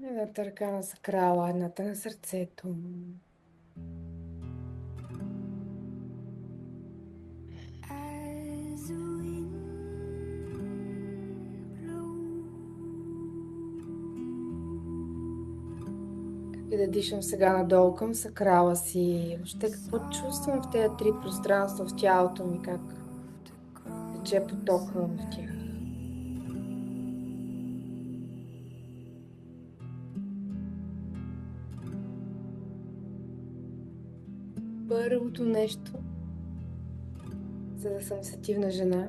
Едната ръка на сакрала, едната на сърцето. As the wind blows. И да дишам сега надолу към сакрала си. Въобще какво чувствам в тези три пространства в тялото ми, как тече потока в тях. Първото нещо, за да съм сетивна жена,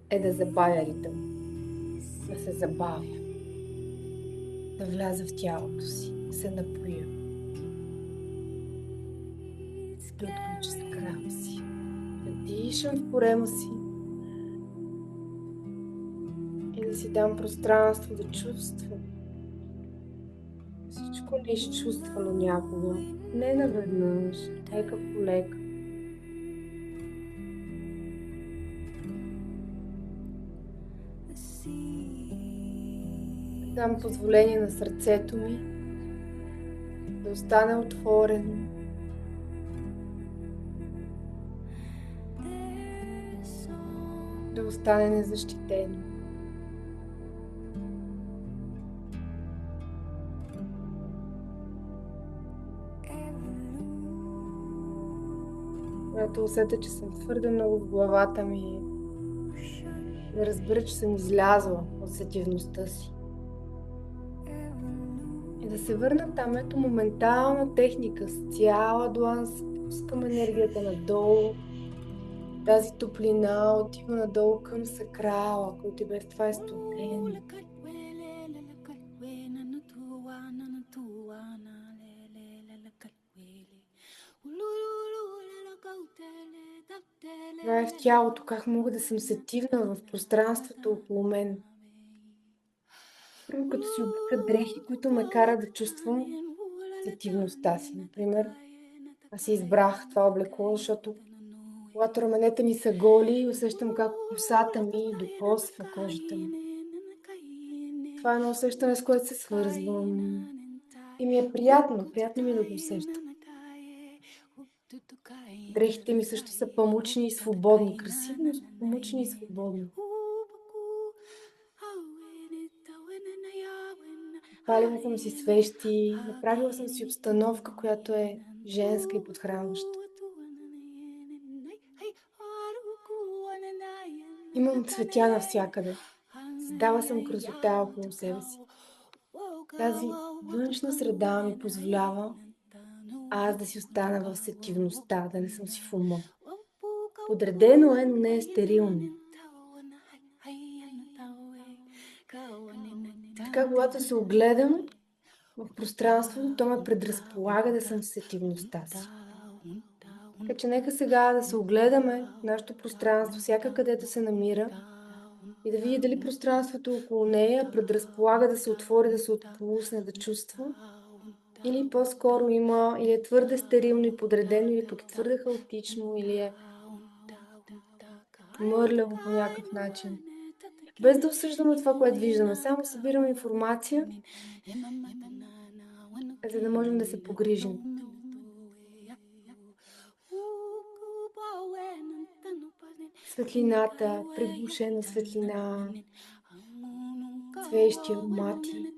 е да забавя ритъм, да се забавя, да вляза в тялото си, да се напоя, да отключа сакрала си, да дишам в корема си и да си дам пространство да чувствам всичко неизчувствано някога, не наведнъж, лека по лека. Дам позволение на сърцето ми да остане отворено, да остане незащитено. Когато усетя, че съм твърде много в главата ми, да разбера, че съм излязла от сетивността си. И да се върна там, ето моментална техника, с цяла длан спускам енергията надолу. Тази топлина отива надолу към сакрала, който и без това е студен. Това е в тялото, как мога да съм сетивна в пространството около мен. Първо, като си облека дрехи, които ме карат да чувствам сетивността си. Например, аз си избрах това облекло, защото когато раменете ми са голи, усещам как косата ми докосва кожата ми. Това е едно усещане, с което се свързвам. И ми е приятно, приятно ми е да го усещам. Дрехите ми също са памучни и свободни. Красиви, но са памучни и свободни. Палила съм си свещи, направила съм си обстановка, която е женска и подхранваща. Имам цветя навсякъде. Създава съм красота около себе си. Тази външна среда ми позволява аз да си остана в сетивността, да не съм си в ума. Подредено е, но не е стерилно. Така, когато се огледам в пространството, то ме предразполага да съм в сетивността си. Така че нека сега да се огледаме в нашето пространство, всяка където се намира, и да види дали пространството около нея предразполага да се отвори, да се отпусне, да чувства. Или по-скоро има, или е твърде стерилно и подредено, или пък е твърде хаотично, или е мърляво по някакъв начин. Без да осъждаме това, което виждаме, само събираме информация, за да можем да се погрижим. Светлината, приглушена светлина, свещи, аромати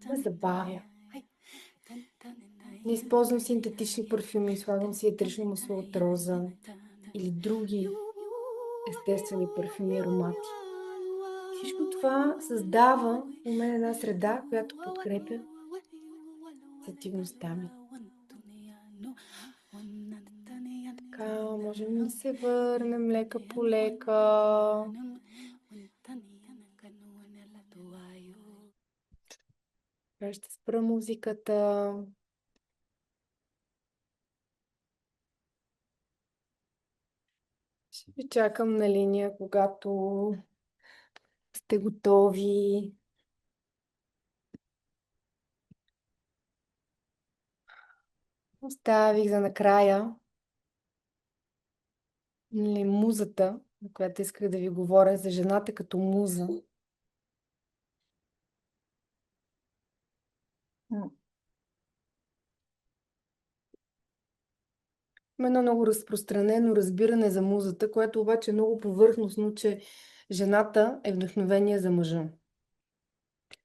ме забавя. Не използвам синтетични парфюми, слагам си етерично масло от роза или други естествени парфюми и аромати. Всичко това създава у мен една среда, която подкрепя сетивността ми. Така, можем да се върнем лека по лека. Сега ще спра музиката. Ще ви чакам на линия, когато сте готови. Оставих за накрая музата, на която исках да ви говоря, за жената като муза. Има едно много разпространено разбиране за музата, което обаче е много повърхностно, че жената е вдъхновение за мъжа.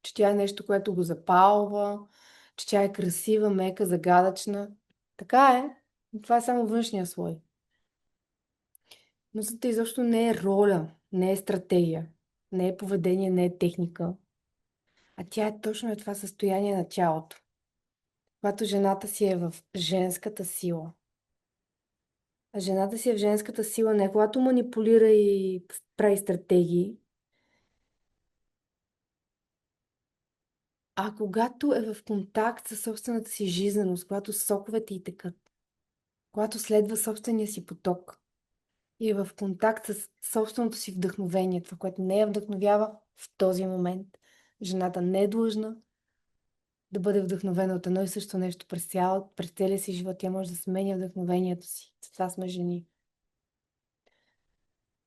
Че тя е нещо, което го запалва, че тя е красива, мека, загадъчна. Така е, но това е само външния слой. Музата изобщо не е роля, не е стратегия, не е поведение, не е техника, а тя е точно това състояние на тялото. Когато жената си е в женската сила. А жената си е в женската сила не когато манипулира и прави стратегии, а когато е в контакт със собствената си жизненост, когато соковете й текат, когато следва собствения си поток и е в контакт с собственото си вдъхновение, това, което не я вдъхновява в този момент. Жената не е длъжна да бъде вдъхновена от едно и също нещо през целия си живот. Тя може да сменя вдъхновението си. Това сме жени.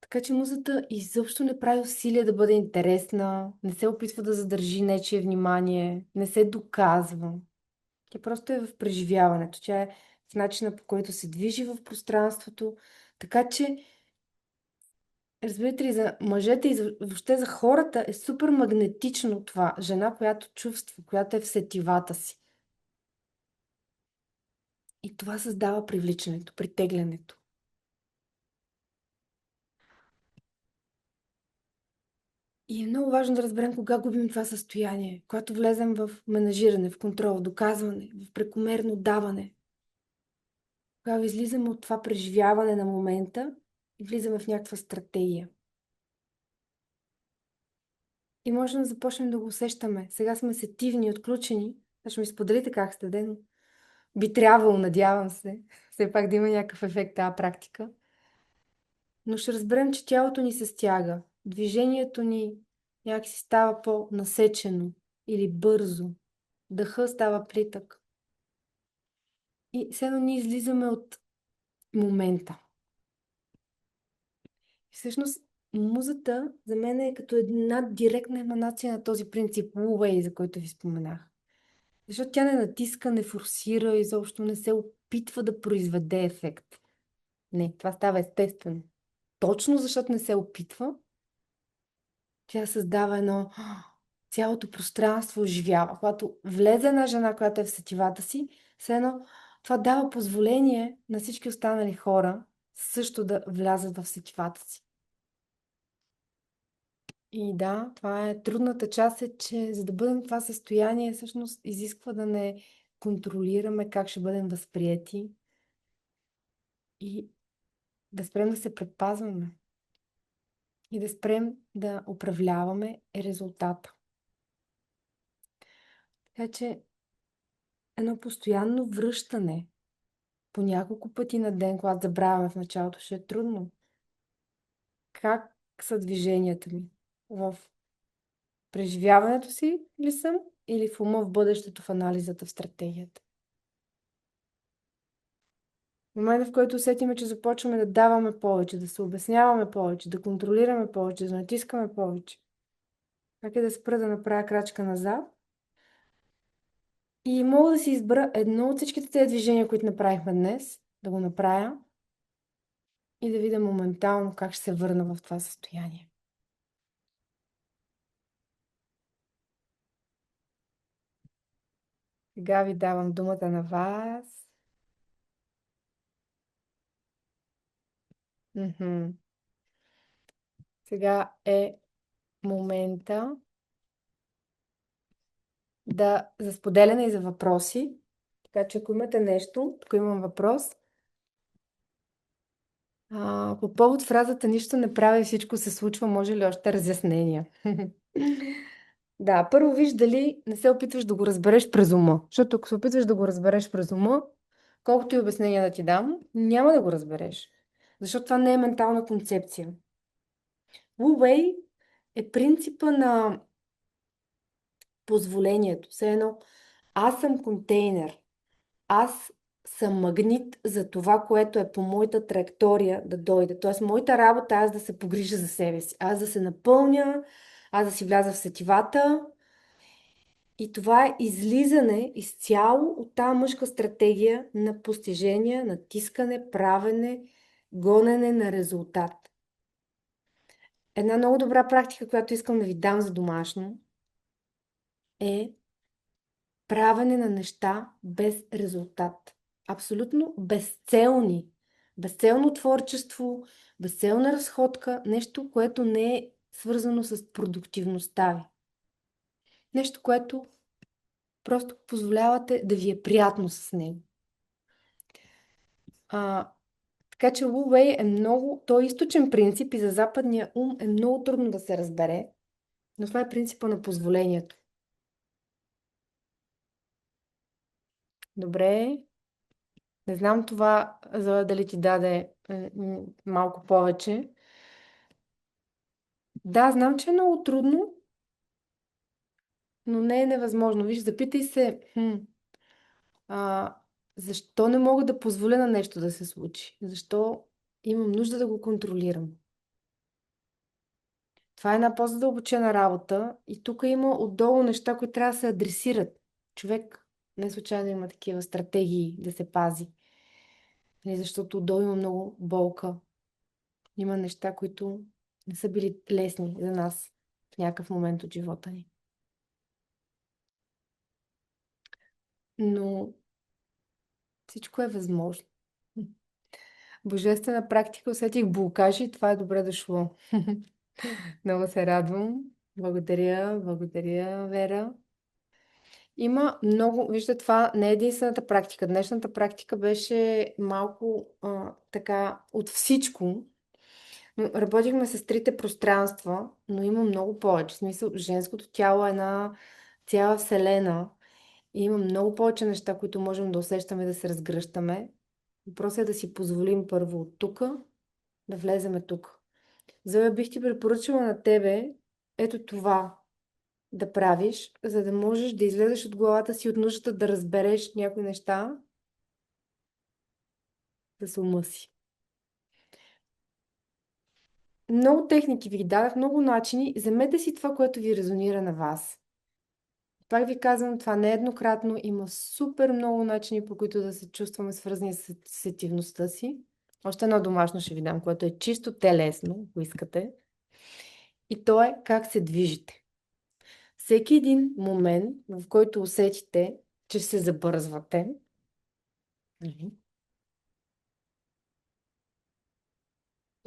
Така че музата изобщо не прави усилия да бъде интересна, не се опитва да задържи нечие внимание, не се доказва. Тя просто е в преживяването. Тя е в начина, по който се движи в пространството. Така че, разбирате ли, за мъжете и въобще за хората е супер магнетично това. Жена, която чувства, която е в сетивата си. И това създава привличането, притеглянето. И е много важно да разберем кога губим това състояние, когато влезем в менажиране, в контрол, в доказване, в прекомерно даване. Когато излизаме от това преживяване на момента и влизаме в някаква стратегия. И можем да започнем да го усещаме. Сега сме сетивни, отключени. Ще ми споделите как сте, но би трябвало, надявам се, все пак да има някакъв ефект тази практика. Но ще разберем, че тялото ни се стяга. Движението ни някакси става по-насечено или бързо. Дъха става плитък. И все едно ние излизаме от момента. И всъщност музата за мен е като една директна еманация на този принцип Wu Wei, за който ви споменах. Защото тя не натиска, не форсира, изобщо не се опитва да произведе ефект. Не, това става естествено. Точно защото не се опитва, тя създава едно цялото пространство оживява. Когато влезе една жена, която е в сетивата си, все едно това дава позволение на всички останали хора също да влязат в сетивата си. И да, това е трудната част е, че за да бъдем в това състояние, всъщност изисква да не контролираме как ще бъдем възприети и да спрем да се предпазваме и да спрем да управляваме резултата. Така че едно постоянно връщане по няколко пъти на ден, когато забравяме в началото, ще е трудно. Как са движенията ми? В преживяването си ли съм или в ума в бъдещето, в анализата, в стратегията? В момента, в който усетиме, че започваме да даваме повече, да се обясняваме повече, да контролираме повече, да натискаме повече, как е да спра да направя крачка назад и мога да си избера едно от всичките тези движения, които направихме днес, да го направя и да видя моментално как ще се върна в това състояние. Сега ви давам думата на вас. Мгм. Сега е момента за споделяне и за въпроси. Така че ако имате нещо, ако имам въпрос, по повод фразата нищо не прави, всичко се случва, може ли още разяснения? Да, първо виж дали не се опитваш да го разбереш през ума. Защото ако се опитваш да го разбереш през ума, колкото и обяснения да ти дам, няма да го разбереш. Защото това не е ментална концепция. Wu Wei е принципа на позволението. Все едно, аз съм контейнер. Аз съм магнит за това, което е по моята траектория да дойде. Тоест, моята работа е аз да се погрижа за себе си. Аз да се напълня, аз да си вляза в сетивата И това е излизане изцяло от тази мъжка стратегия на постижение, натискане, правене, гонене на резултат. Една много добра практика, която искам да ви дам за домашно, е правене на неща без резултат. Абсолютно безцелни. Безцелно творчество, безцелна разходка, нещо, което не е свързано с продуктивността ви. Нещо, което просто позволявате да ви е приятно с него. Така че Wu Wei е много, той е източен принцип и за западния ум е много трудно да се разбере, но това е принципа на позволението. Добре, не знам това, за дали ти даде малко повече. Да, знам, че е много трудно, но не е невъзможно. Виж, запитай се, а, защо не мога да позволя на нещо да се случи? Защо имам нужда да го контролирам? Това е една по-задълбочена работа и тук има отдолу неща, които трябва да се адресират. Човек не случайно има такива стратегии да се пази. Не, защото отдолу има много болка. Има неща, които не са били лесни за нас в някакъв момент от живота ни. Но всичко е възможно. Божествена практика, усетих блокажи и това е добре дошло. Много се радвам. Благодаря, благодаря, Вера. Има много, вижте, това не е единствената практика. Днешната практика беше малко така от всичко. Работихме с трите пространства, но има много повече. В смисъл, женското тяло е една цяла вселена и има много повече неща, които можем да усещаме и да се разгръщаме. Въпросът е да си позволим първо от тук да влеземе тук. За да бих ти препоръчала на тебе ето това да правиш, за да можеш да излезеш от главата си от нуждата да разбереш някои неща с ума си. Много техники ви дадах, много начини. Вземете си това, което ви резонира на вас. Пак ви казвам, това не е еднократно. Има супер много начини, по които да се чувстваме свързани с сетивността си. Още едно домашно ще ви дам, което е чисто телесно, ако искате. И то е как се движите. Всеки един момент, в който усетите, че се забързвате, нали,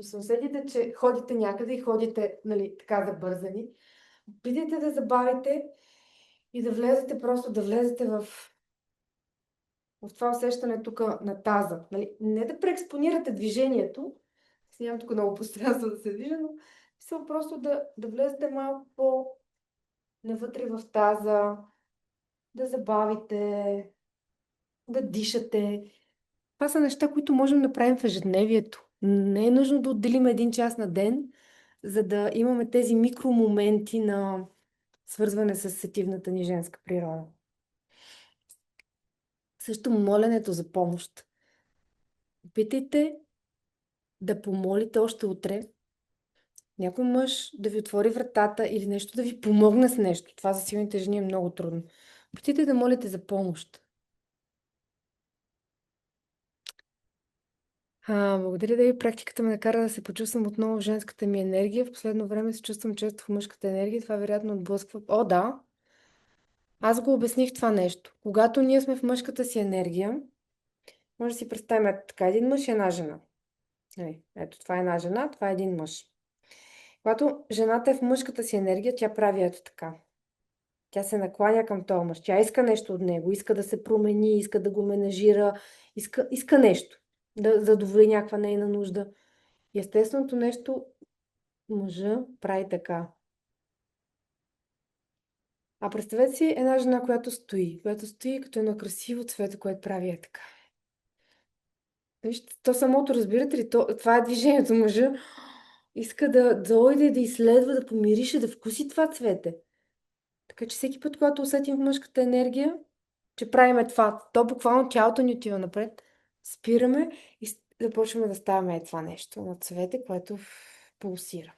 се усетите, че ходите някъде и ходите, нали, така забързани, опитайте да забавите и да влезете, просто да влезете в това усещане тук на таза. Нали? Не да преекспонирате движението, си нямам тук много пространство да се движа, но мисля просто да влезете малко навътре в таза, да забавите, да дишате. Това са неща, които можем да правим в ежедневието. Не е нужно да отделим един час на ден, за да имаме тези микромоменти на свързване с сетивната ни женска природа. Също моленето за помощ. Опитайте да помолите още утре някой мъж да ви отвори вратата или нещо да ви помогне с нещо. Това за силните жени е много трудно. Опитайте да молите за помощ. Благодаря да ви. Практиката ме накара да се почувствам отново в женската ми енергия. В последно време се чувствам често в мъжката енергия. Това вероятно отблъсква. О, да! Аз го обясних това нещо. Когато ние сме в мъжката си енергия, може да си представим ето така, един мъж и една жена. Ето, това е една жена, това е един мъж. Когато жената е в мъжката си енергия, тя прави ето така. Тя се накланя към този мъж. Тя иска нещо от него, иска да се промени, иска да го менажира, иска нещо, да задоволи някаква нейна нужда. И естественото нещо, мъжа прави така. А представете си една жена, която стои като едно красиво цвете, което прави е така. Вижте, то самото, разбирате ли, това е движението. Мъжа иска да дойде, да изследва, да помирише, да вкуси това цвете. Така че всеки път, когато усетим в мъжката енергия, че правиме това, то буквално тялото ни отива напред, спираме и започваме да ставаме това нещо на цвете, което пулсира.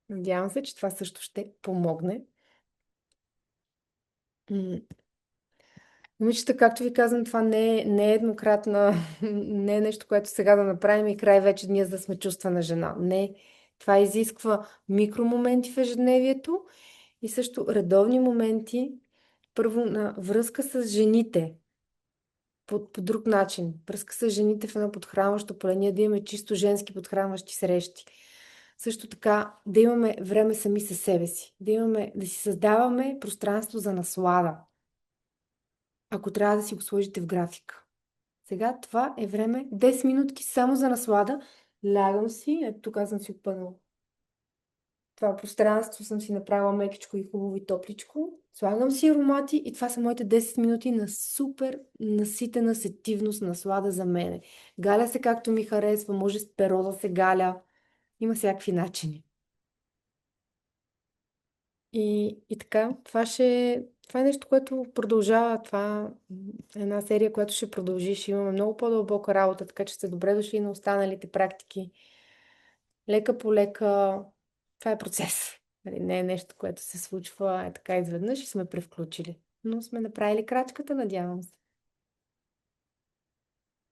Надявам се, че това също ще помогне М, Момичета, както ви казвам, това не е еднократна, не е нещо, което сега да направим и край вече ние да сме чувствана жена. Не, това изисква микромоменти в ежедневието и също редовни моменти, първо на връзка с жените, по друг начин. Връзка с жените в едно подхранващо поле, ние да имаме чисто женски подхранващи срещи. Също така да имаме време сами със себе си, да си създаваме пространство за наслада, ако трябва да си го сложите в графика. Сега това е време 10 минутки само за наслада. Лягам си, ето тук аз съм си опънала. Това пространство съм си направила мекичко и хубаво и топличко. Слагам си аромати и това са моите 10 минути на супер наситена сетивност, наслада за мене. Галя се както ми харесва, може с перо да се галя. Има всякакви начини. И така, това е нещо, което продължава. Това е една серия, която ще продължи. Ще имаме много по-дълбока работа, така че сте добре дошли на останалите практики. Лека по лека, това е процес. Нали, не е нещо, което се случва така изведнъж и сме превключили. Но сме направили крачката, надявам се.